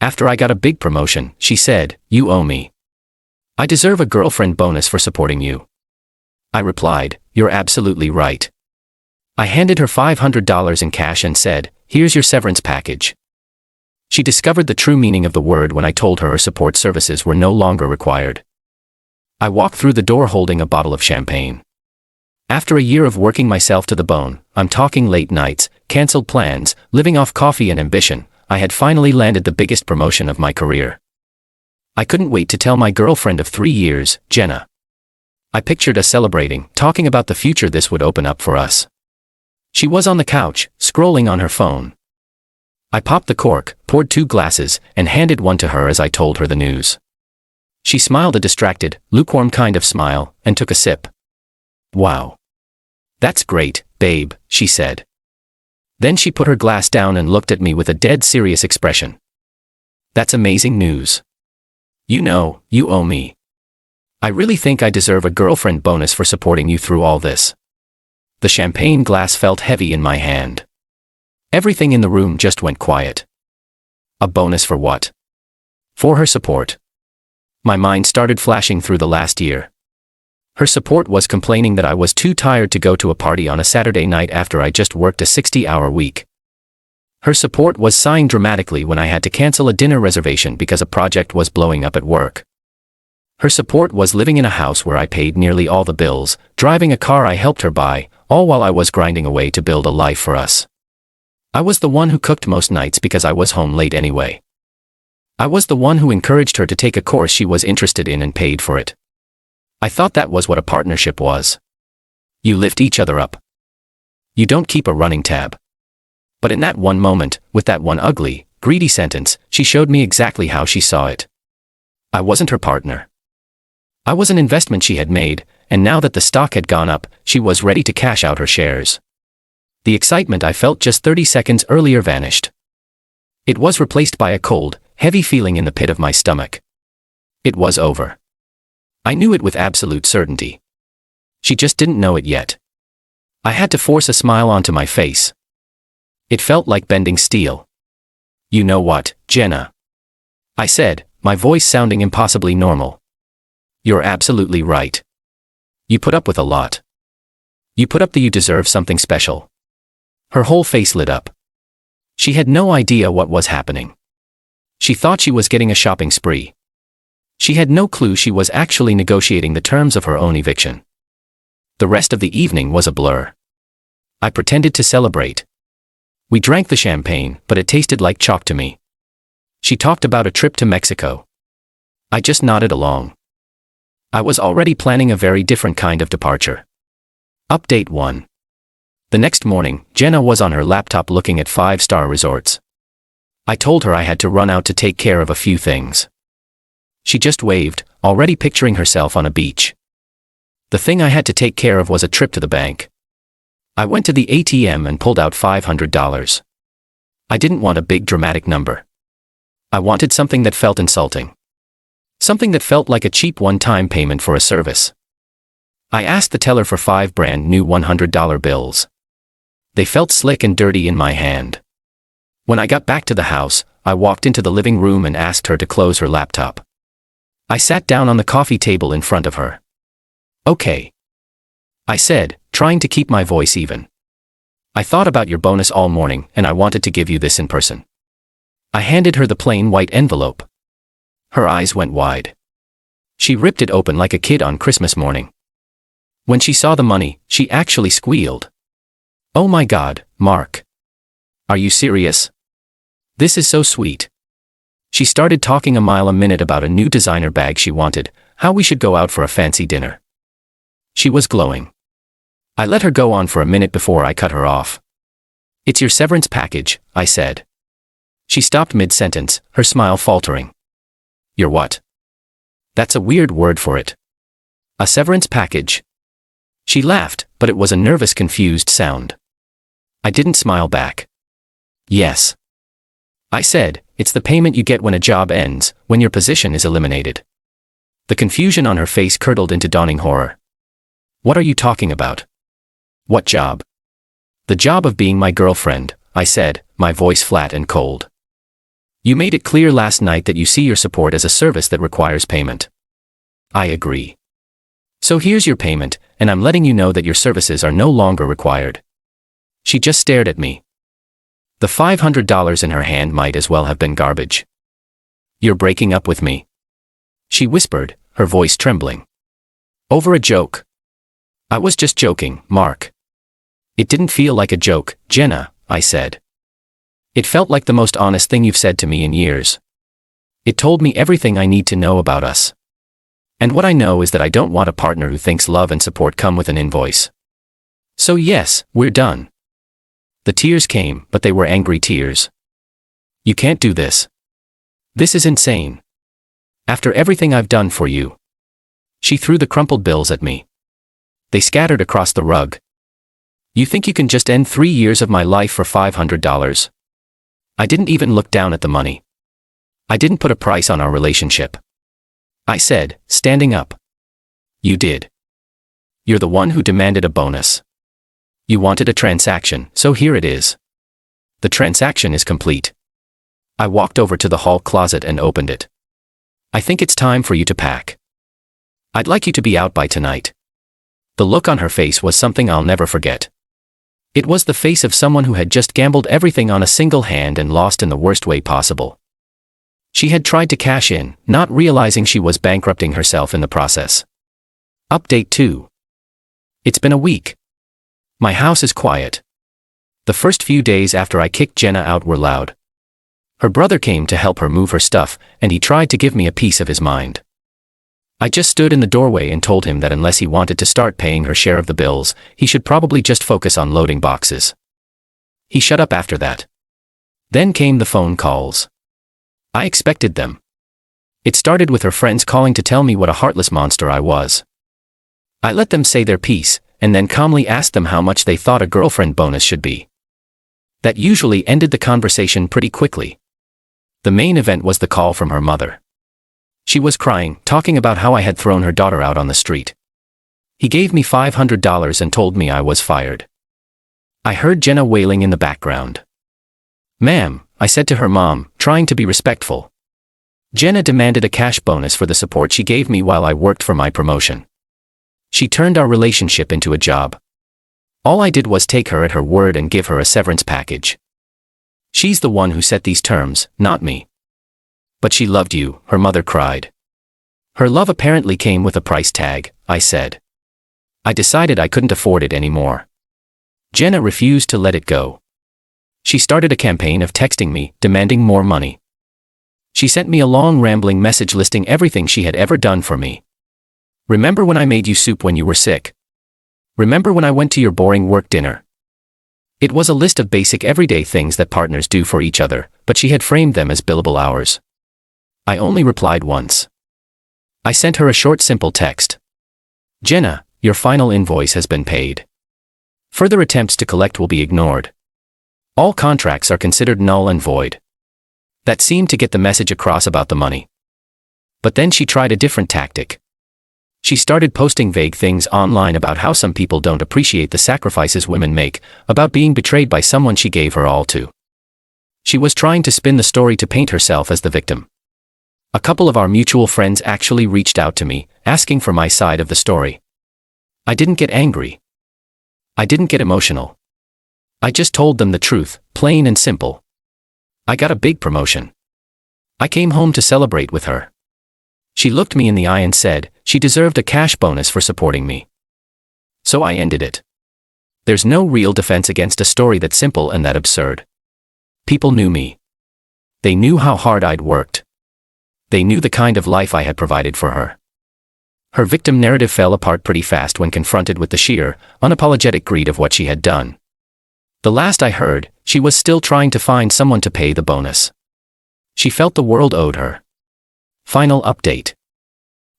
After I got a big promotion, she said, "You owe me. I deserve a girlfriend bonus for supporting you." I replied, "You're absolutely right." I handed her $500 in cash and said, "Here's your severance package." She discovered the true meaning of the word when I told her support services were no longer required. I walked through the door holding a bottle of champagne. After a year of working myself to the bone, I'm talking late nights, cancelled plans, living off coffee and ambition, I had finally landed the biggest promotion of my career. I couldn't wait to tell my girlfriend of 3 years, Jenna. I pictured us celebrating, talking about the future this would open up for us. She was on the couch, scrolling on her phone. I popped the cork, poured 2 glasses, and handed one to her as I told her the news. She smiled a distracted, lukewarm kind of smile, and took a sip. "Wow. That's great, babe," she said. Then she put her glass down and looked at me with a dead serious expression. "That's amazing news. You know, you owe me. I really think I deserve a girlfriend bonus for supporting you through all this." The champagne glass felt heavy in my hand. Everything in the room just went quiet. A bonus for what? For her support. My mind started flashing through the last year. Her support was complaining that I was too tired to go to a party on a Saturday night after I just worked a 60-hour week. Her support was sighing dramatically when I had to cancel a dinner reservation because a project was blowing up at work. Her support was living in a house where I paid nearly all the bills, driving a car I helped her buy, all while I was grinding away to build a life for us. I was the one who cooked most nights because I was home late anyway. I was the one who encouraged her to take a course she was interested in and paid for it. I thought that was what a partnership was. You lift each other up. You don't keep a running tab. But in that one moment, with that one ugly, greedy sentence, she showed me exactly how she saw it. I wasn't her partner. I was an investment she had made, and now that the stock had gone up, she was ready to cash out her shares. The excitement I felt just 30 seconds earlier vanished. It was replaced by a cold, heavy feeling in the pit of my stomach. It was over. I knew it with absolute certainty. She just didn't know it yet. I had to force a smile onto my face. It felt like bending steel. "You know what, Jenna?" I said, my voice sounding impossibly normal. "You're absolutely right. You put up with a lot. You put up the you deserve something special." Her whole face lit up. She had no idea what was happening. She thought she was getting a shopping spree. She had no clue she was actually negotiating the terms of her own eviction. The rest of the evening was a blur. I pretended to celebrate. We drank the champagne, but it tasted like chalk to me. She talked about a trip to Mexico. I just nodded along. I was already planning a very different kind of departure. Update 1. The next morning, Jenna was on her laptop looking at 5-star resorts. I told her I had to run out to take care of a few things. She just waved, already picturing herself on a beach. The thing I had to take care of was a trip to the bank. I went to the ATM and pulled out $500. I didn't want a big dramatic number. I wanted something that felt insulting. Something that felt like a cheap one-time payment for a service. I asked the teller for 5 brand new $100 bills. They felt slick and dirty in my hand. When I got back to the house, I walked into the living room and asked her to close her laptop. I sat down on the coffee table in front of her. "Okay," I said, trying to keep my voice even. "I thought about your bonus all morning and I wanted to give you this in person." I handed her the plain white envelope. Her eyes went wide. She ripped it open like a kid on Christmas morning. When she saw the money, she actually squealed. "Oh my God, Mark. Are you serious? This is so sweet." She started talking a mile a minute about a new designer bag she wanted, how we should go out for a fancy dinner. She was glowing. I let her go on for a minute before I cut her off. "It's your severance package," I said. She stopped mid-sentence, her smile faltering. "Your what?" "That's a weird word for it." "A severance package." She laughed, but it was a nervous, confused sound. I didn't smile back. "Yes," I said, "it's the payment you get when a job ends, when your position is eliminated." The confusion on her face curdled into dawning horror. "What are you talking about?" "What job?" "The job of being my girlfriend," I said, my voice flat and cold. You made it clear last night that you see your support as a service that requires payment. I agree. So here's your payment, and I'm letting you know that your services are no longer required. She just stared at me. The $500 in her hand might as well have been garbage. You're breaking up with me? She whispered, her voice trembling. Over a joke. I was just joking, Mark. It didn't feel like a joke, Jenna, I said. It felt like the most honest thing you've said to me in years. It told me everything I need to know about us. And what I know is that I don't want a partner who thinks love and support come with an invoice. So yes, we're done. The tears came, but they were angry tears. You can't do this. This is insane. After everything I've done for you. She threw the crumpled bills at me. They scattered across the rug. You think you can just end 3 years of my life for $500? I didn't even look down at the money. I didn't put a price on our relationship. I said, standing up. You did. You're the one who demanded a bonus. You wanted a transaction, so here it is. The transaction is complete. I walked over to the hall closet and opened it. I think it's time for you to pack. I'd like you to be out by tonight. The look on her face was something I'll never forget. It was the face of someone who had just gambled everything on a single hand and lost in the worst way possible. She had tried to cash in, not realizing she was bankrupting herself in the process. Update 2. It's been a week. My house is quiet. The first few days after I kicked Jenna out were loud. Her brother came to help her move her stuff, and he tried to give me a piece of his mind. I just stood in the doorway and told him that unless he wanted to start paying her share of the bills, he should probably just focus on loading boxes. He shut up after that. Then came the phone calls. I expected them. It started with her friends calling to tell me what a heartless monster I was. I let them say their piece, and then calmly asked them how much they thought a girlfriend bonus should be. That usually ended the conversation pretty quickly. The main event was the call from her mother. She was crying, talking about how I had thrown her daughter out on the street. He gave me $500 and told me I was fired. I heard Jenna wailing in the background. Ma'am, I said to her mom, trying to be respectful. Jenna demanded a cash bonus for the support she gave me while I worked for my promotion. She turned our relationship into a job. All I did was take her at her word and give her a severance package. She's the one who set these terms, not me. But she loved you, her mother cried. Her love apparently came with a price tag, I said. I decided I couldn't afford it anymore. Jenna refused to let it go. She started a campaign of texting me, demanding more money. She sent me a long rambling message listing everything she had ever done for me. Remember when I made you soup when you were sick? Remember when I went to your boring work dinner? It was a list of basic everyday things that partners do for each other, but she had framed them as billable hours. I only replied once. I sent her a short simple text. Jenna, your final invoice has been paid. Further attempts to collect will be ignored. All contracts are considered null and void. That seemed to get the message across about the money. But then she tried a different tactic. She started posting vague things online about how some people don't appreciate the sacrifices women make, about being betrayed by someone she gave her all to. She was trying to spin the story to paint herself as the victim. A couple of our mutual friends actually reached out to me, asking for my side of the story. I didn't get angry. I didn't get emotional. I just told them the truth, plain and simple. I got a big promotion. I came home to celebrate with her. She looked me in the eye and said she deserved a cash bonus for supporting me. So I ended it. There's no real defense against a story that simple and that absurd. People knew me. They knew how hard I'd worked. They knew the kind of life I had provided for her. Her victim narrative fell apart pretty fast when confronted with the sheer, unapologetic greed of what she had done. The last I heard, she was still trying to find someone to pay the bonus. She felt the world owed her. Final update.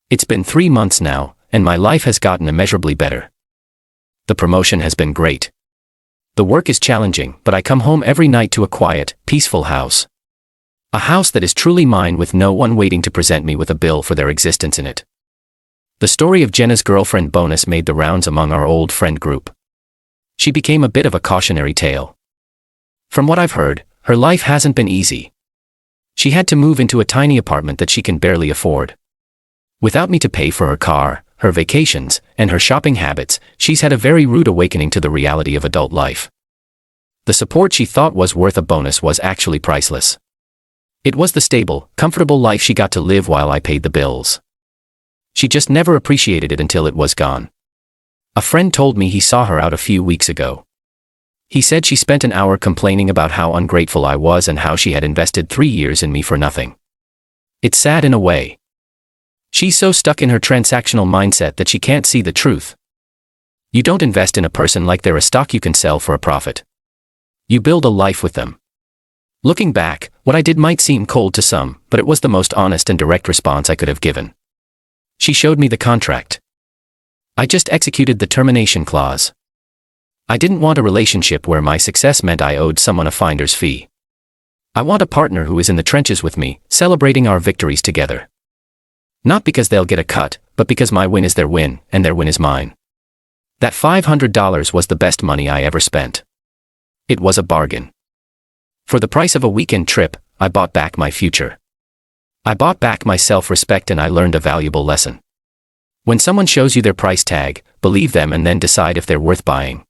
It's been 3 months now, and my life has gotten immeasurably better. The promotion has been great. The work is challenging, but I come home every night to a quiet, peaceful house. A house that is truly mine with no one waiting to present me with a bill for their existence in it. The story of Jenna's girlfriend bonus made the rounds among our old friend group. She became a bit of a cautionary tale. From what I've heard, her life hasn't been easy. She had to move into a tiny apartment that she can barely afford. Without me to pay for her car, her vacations, and her shopping habits, she's had a very rude awakening to the reality of adult life. The support she thought was worth a bonus was actually priceless. It was the stable, comfortable life she got to live while I paid the bills. She just never appreciated it until it was gone. A friend told me he saw her out a few weeks ago. He said she spent an hour complaining about how ungrateful I was and how she had invested 3 years in me for nothing. It's sad in a way. She's so stuck in her transactional mindset that she can't see the truth. You don't invest in a person like they're a stock you can sell for a profit. You build a life with them. Looking back, what I did might seem cold to some, but it was the most honest and direct response I could have given. She showed me the contract. I just executed the termination clause. I didn't want a relationship where my success meant I owed someone a finder's fee. I want a partner who is in the trenches with me, celebrating our victories together. Not because they'll get a cut, but because my win is their win, and their win is mine. That $500 was the best money I ever spent. It was a bargain. For the price of a weekend trip, I bought back my future. I bought back my self-respect and I learned a valuable lesson. When someone shows you their price tag, believe them and then decide if they're worth buying.